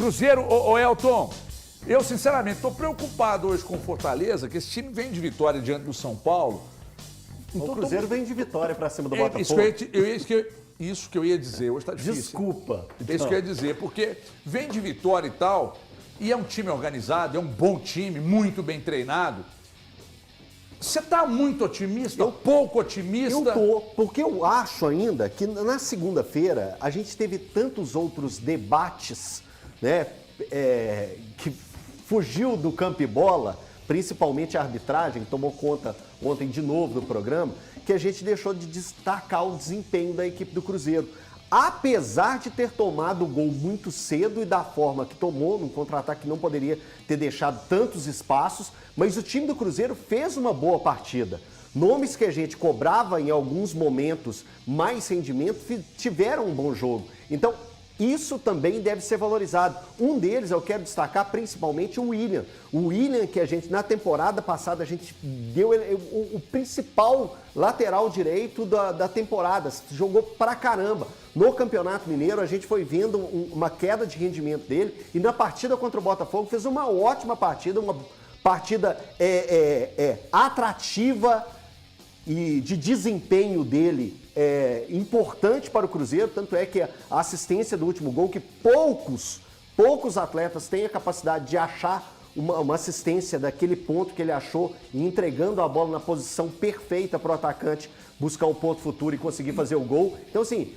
Cruzeiro, ô Elton, eu sinceramente estou preocupado hoje com o Fortaleza, que esse time vem de vitória diante do São Paulo. Então, o Cruzeiro vem de vitória para cima do Botafogo. Isso que eu ia dizer, hoje está difícil. Desculpa. É isso que eu ia dizer, porque vem de vitória e tal, e é um time organizado, é um bom time, muito bem treinado. Você está muito otimista? Pouco otimista? Eu tô, porque eu acho ainda que na segunda-feira a gente teve tantos outros debates, né, que fugiu do campo e bola, principalmente a arbitragem, que tomou conta ontem de novo do programa, que a gente deixou de destacar o desempenho da equipe do Cruzeiro. Apesar de ter tomado o gol muito cedo e da forma que tomou, num contra-ataque que não poderia ter deixado tantos espaços, mas o time do Cruzeiro fez uma boa partida. Nomes que a gente cobrava em alguns momentos mais rendimento tiveram um bom jogo. Então, isso também deve ser valorizado. Um deles, eu quero destacar principalmente o William. O William, que a gente, na temporada passada, a gente deu o principal lateral direito da temporada. Jogou pra caramba. No Campeonato Mineiro, a gente foi vendo uma queda de rendimento dele. E na partida contra o Botafogo, fez uma ótima partida. Uma partida atrativa e de desempenho dele importante para o Cruzeiro, tanto é que a assistência do último gol, que poucos atletas têm a capacidade de achar uma assistência daquele ponto que ele achou e entregando a bola na posição perfeita para o atacante buscar o ponto futuro e conseguir fazer o gol. Então, assim,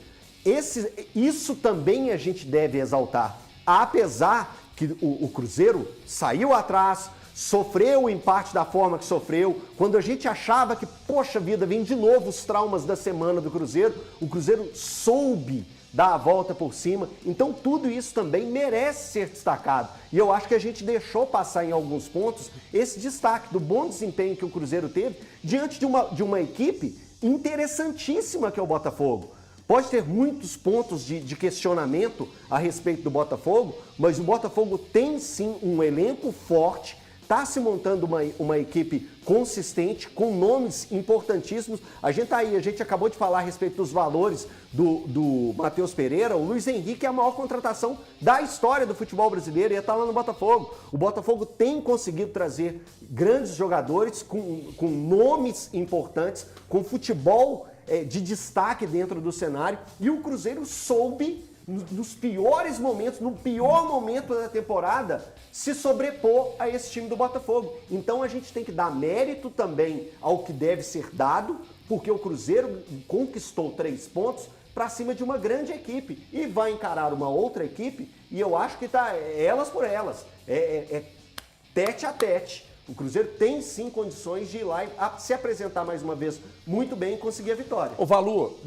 isso também a gente deve exaltar. Apesar que o Cruzeiro saiu atrás, sofreu o empate da forma que sofreu, quando a gente achava que, poxa vida, vem de novo os traumas da semana do Cruzeiro, o Cruzeiro soube dar a volta por cima, então tudo isso também merece ser destacado. E eu acho que a gente deixou passar em alguns pontos esse destaque do bom desempenho que o Cruzeiro teve diante de uma equipe interessantíssima que é o Botafogo. Pode ter muitos pontos de questionamento a respeito do Botafogo, mas o Botafogo tem sim um elenco forte, está se montando uma equipe consistente, com nomes importantíssimos. A gente acabou de falar a respeito dos valores do Matheus Pereira. O Luiz Henrique é a maior contratação da história do futebol brasileiro e está lá no Botafogo. O Botafogo tem conseguido trazer grandes jogadores com nomes importantes, com futebol de destaque dentro do cenário, e o Cruzeiro soube, nos piores momentos, no pior momento da temporada, se sobrepor a esse time do Botafogo. Então a gente tem que dar mérito também ao que deve ser dado, porque o Cruzeiro conquistou 3 pontos para cima de uma grande equipe e vai encarar uma outra equipe, e eu acho que tá elas por elas, tete a tete. O Cruzeiro tem sim condições de ir lá e se apresentar mais uma vez muito bem e conseguir a vitória. Ô Valu,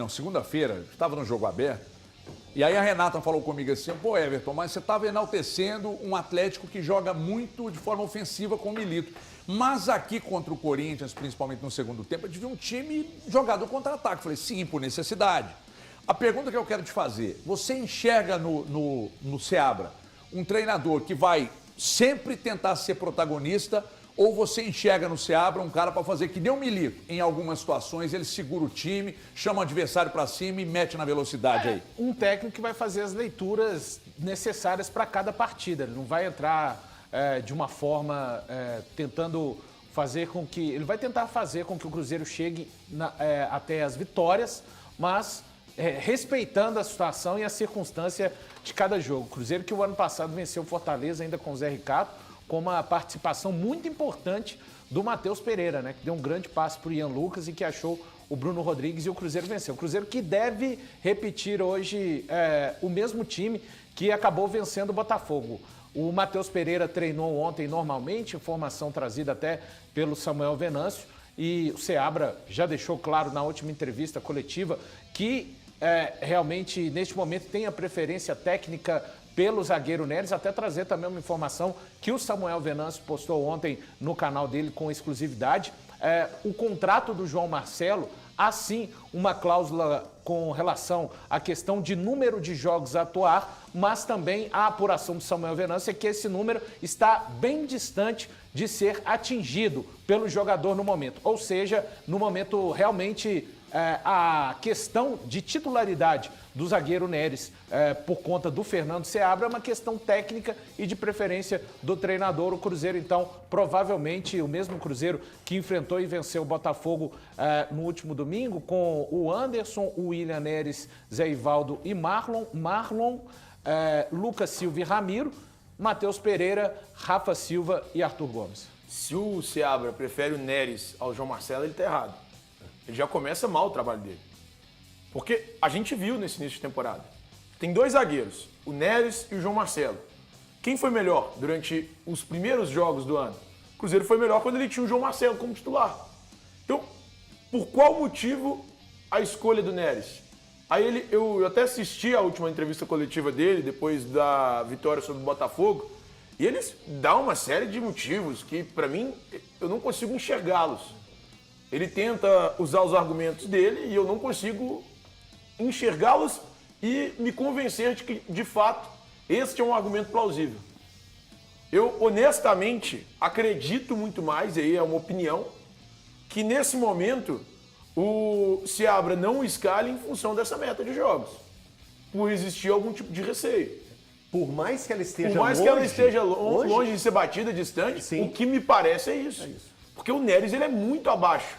segunda-feira, estava no Jogo Aberto, e aí a Renata falou comigo assim, pô Everton, mas você estava enaltecendo um Atlético que joga muito de forma ofensiva com o Milito. Mas aqui contra o Corinthians, principalmente no segundo tempo, a gente viu um time jogado contra-ataque. Falei, sim, por necessidade. A pergunta que eu quero te fazer, você enxerga no Seabra um treinador que vai sempre tentar ser protagonista, ou você enxerga no Seabra um cara para fazer que nem o Milito? Em algumas situações ele segura o time, chama o adversário para cima e mete na velocidade aí. Um técnico que vai fazer as leituras necessárias para cada partida. Ele não vai entrar de uma forma tentando fazer com que... Ele vai tentar fazer com que o Cruzeiro chegue até as vitórias, mas respeitando a situação e a circunstância de cada jogo. O Cruzeiro que o ano passado venceu o Fortaleza ainda com o Zé Ricardo, com uma participação muito importante do Matheus Pereira, né, que deu um grande passe para o Ian Lucas e que achou o Bruno Rodrigues, e o Cruzeiro venceu. O Cruzeiro que deve repetir hoje o mesmo time que acabou vencendo o Botafogo. O Matheus Pereira treinou ontem normalmente, informação trazida até pelo Samuel Venâncio, e o Seabra já deixou claro na última entrevista coletiva que realmente, neste momento, tem a preferência técnica pelo zagueiro Neres, até trazer também uma informação que o Samuel Venâncio postou ontem no canal dele com exclusividade. O contrato do João Marcelo, há sim uma cláusula com relação à questão de número de jogos a atuar, mas também a apuração do Samuel Venâncio é que esse número está bem distante de ser atingido pelo jogador no momento. Ou seja, no momento realmente a questão de titularidade do zagueiro Neres por conta do Fernando Seabra é uma questão técnica e de preferência do treinador. O Cruzeiro, então, provavelmente o mesmo Cruzeiro que enfrentou e venceu o Botafogo no último domingo, com o Anderson, o William Neres, Zé Ivaldo e Marlon, Lucas Silva e Ramiro, Matheus Pereira, Rafa Silva e Arthur Gomes. Se o Seabra prefere o Neres ao João Marcelo, ele está errado. Ele já começa mal o trabalho dele. Porque a gente viu nesse início de temporada. Tem 2 zagueiros, o Neres e o João Marcelo. Quem foi melhor durante os primeiros jogos do ano? O Cruzeiro foi melhor quando ele tinha o João Marcelo como titular. Então, por qual motivo a escolha do Neres? Aí eu até assisti a última entrevista coletiva dele, depois da vitória sobre o Botafogo, e eles dão uma série de motivos que, para mim, eu não consigo enxergá-los. Ele tenta usar os argumentos dele e eu não consigo enxergá-los e me convencer de que, de fato, este é um argumento plausível. Eu, honestamente, acredito muito mais, e aí é uma opinião, que nesse momento o Seabra não o escale em função dessa meta de jogos, por existir algum tipo de receio. Por mais que ela esteja Por mais longe, que ela esteja longe de ser batida, distante, sim, o que me parece é isso. Porque o Neres ele é muito abaixo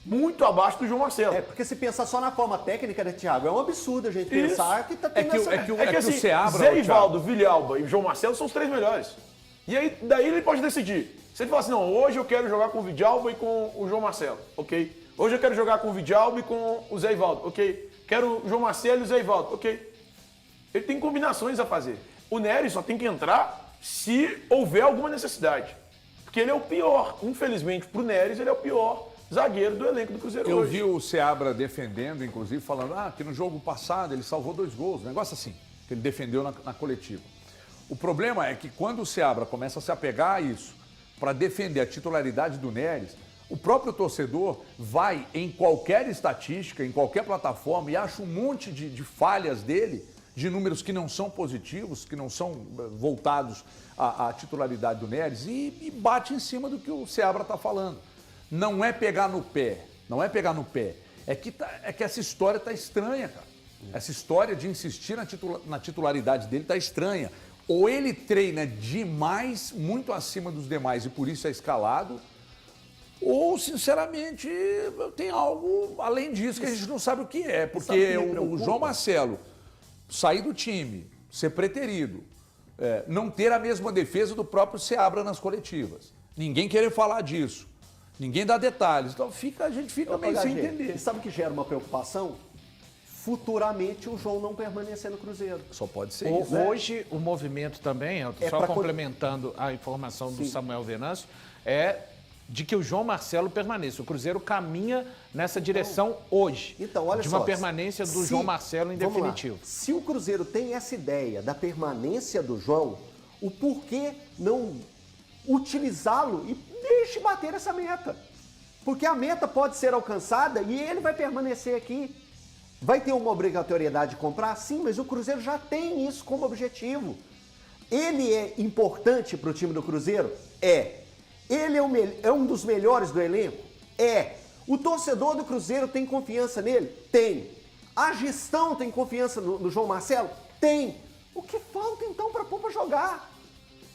do João Marcelo. Porque se pensar só na forma técnica, né, Thiago? É um absurdo a gente pensar que tá tendo o Seabra, Zé Ivaldo, Villalba e João Marcelo são os 3 melhores. E aí, daí ele pode decidir. Se ele falar assim, não, hoje eu quero jogar com o Villalba e com o João Marcelo, ok? Hoje eu quero jogar com o Villalba e com o Zé Ivaldo, ok? Quero o João Marcelo e o Zé Ivaldo, ok? Ele tem combinações a fazer. O Neres só tem que entrar se houver alguma necessidade. Porque ele é o pior, infelizmente, pro Neres, ele é o pior zagueiro do elenco do Cruzeiro Eu hoje. vi o Seabra defendendo, inclusive, falando que no jogo passado ele salvou 2 gols, um negócio assim, que ele defendeu na coletiva. O problema é que quando o Seabra começa a se apegar a isso, para defender a titularidade do Neres, o próprio torcedor vai em qualquer estatística, em qualquer plataforma e acha um monte de falhas dele, de números que não são positivos, que não são voltados à titularidade do Neres e bate em cima do que o Seabra está falando. Não é pegar no pé, é que essa história está estranha, cara. Essa história de insistir na titularidade dele está estranha. Ou ele treina demais, muito acima dos demais e por isso é escalado, ou, sinceramente, tem algo além disso que a gente não sabe o que é. Porque o João Marcelo sair do time, ser preterido, não ter a mesma defesa do próprio Seabra nas coletivas. Ninguém querer falar disso. Ninguém dá detalhes. Então a gente fica meio sem entender. E sabe o que gera uma preocupação? Futuramente o João não permanecer no Cruzeiro. Só pode ser isso. Hoje o movimento também, só complementando a informação do Samuel Venâncio, é de que o João Marcelo permaneça. O Cruzeiro caminha nessa direção hoje. Então, olha de só, uma permanência do João Marcelo em definitivo. Se o Cruzeiro tem essa ideia da permanência do João, o porquê não utilizá-lo e deixe bater essa meta? Porque a meta pode ser alcançada e ele vai permanecer aqui. Vai ter uma obrigatoriedade de comprar? Sim, mas o Cruzeiro já tem isso como objetivo. Ele é importante para o time do Cruzeiro? É. Ele é um dos melhores do elenco? É. O torcedor do Cruzeiro tem confiança nele? Tem. A gestão tem confiança no João Marcelo? Tem. O que falta então para pôr para jogar?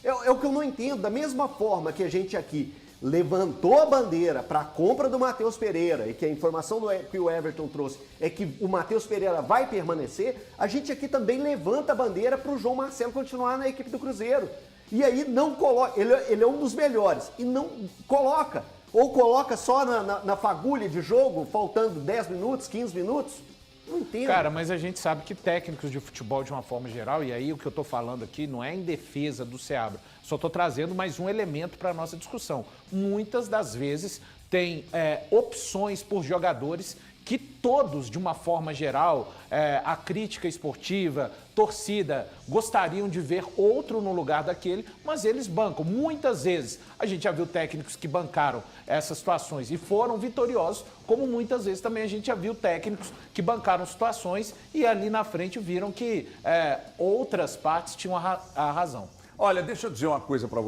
É o que eu não entendo. Da mesma forma que a gente aqui levantou a bandeira para a compra do Matheus Pereira e que a informação que o Everton trouxe é que o Matheus Pereira vai permanecer, a gente aqui também levanta a bandeira para o João Marcelo continuar na equipe do Cruzeiro. E aí não coloca, ele é um dos melhores, e não coloca, ou coloca só na fagulha de jogo, faltando 10 minutos, 15 minutos. Não entendo. Cara, mas a gente sabe que técnicos de futebol de uma forma geral, e aí o que eu estou falando aqui não é em defesa do Seabra, só estou trazendo mais um elemento para a nossa discussão. Muitas das vezes tem opções por jogadores que todos, de uma forma geral, a crítica esportiva, torcida, gostariam de ver outro no lugar daquele, mas eles bancam. Muitas vezes a gente já viu técnicos que bancaram essas situações e foram vitoriosos, como muitas vezes também a gente já viu técnicos que bancaram situações e ali na frente viram que outras partes tinham a razão. Olha, deixa eu dizer uma coisa para